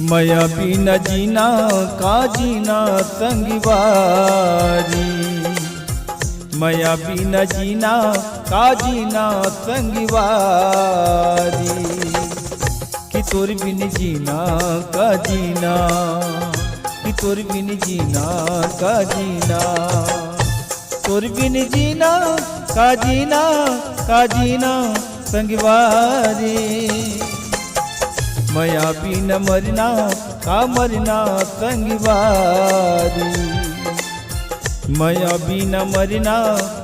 मया बिना जीना का जीना संगवारी, मया बिना जीना का जीना संगवारी, कि तोर बिन जीना का जीना, कि तोर बिन जीना का जीना, तोर बिन जीना का जीना का जीना संगवारी, मया बिन मरना का मरना संगवारी, मया बिन मरना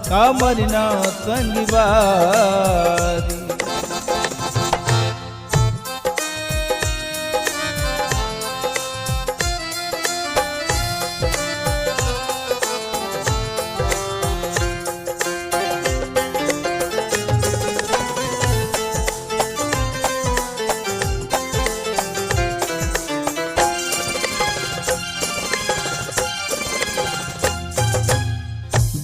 का मरना संगवारी।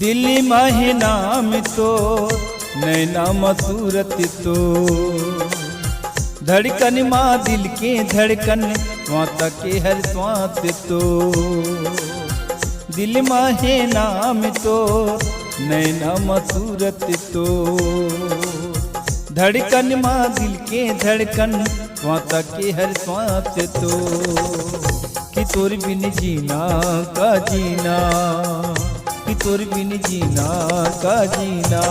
दिल्ली माहे नाम तो नैना मसूरत तो, धड़कन माँ दिल के धड़कन स्वात के हर स्वात तो, दिल माहे नाम तो नैना मसूरत तो, धड़कन माँ दिल के धड़कन स्वात के हर स्वात तो, कि तोर बिन जीना का जीना, कि तोर बिन जीना का जीना,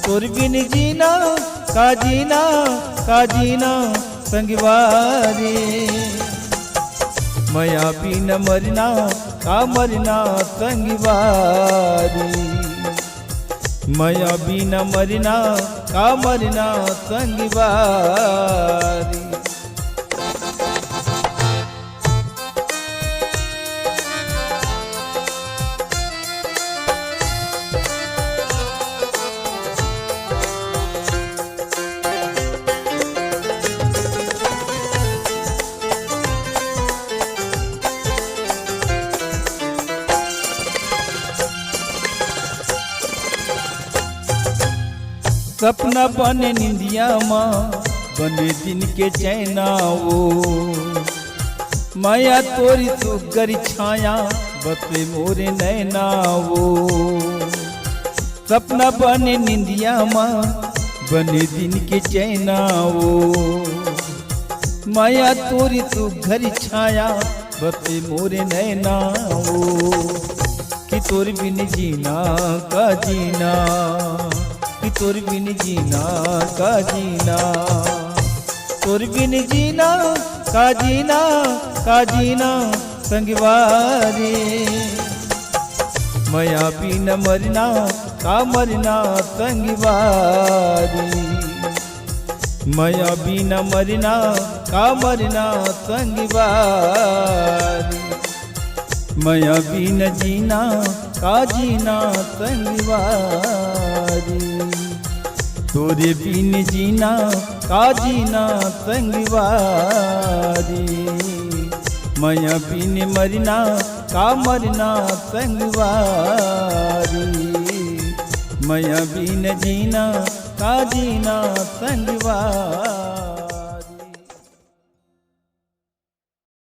तोर बिन जीना का जीना का जीना संगवारी, मया बिन मरना का मरना संगवारी, मया बिन मरना का मरना संगवारी। सपना बने निंदिया माँ बने दिन के चैना वो, माया तोरी सुगर छाया बसे मोरे नैना वो, सपना बने निंदिया माँ बने दिन के चैना वो, माया तोरी सुगर छाया बसे मोरे नैना वो, कि तोर बिन जीना का जीना, कि तोर बिन जीना का जीना, तोर बिन जीना का जीना का जीना संगवारी, मया बिन मरना का मरना संगवारी, मया बिन मरना का मरना संगवारी, मया बिन जीना का जीना संगवारी, तोरे बिन जीना का जीना संगवारी, मया बिन मरना का मरना संगवारी, मया बिन जीना का जीना संगवारी।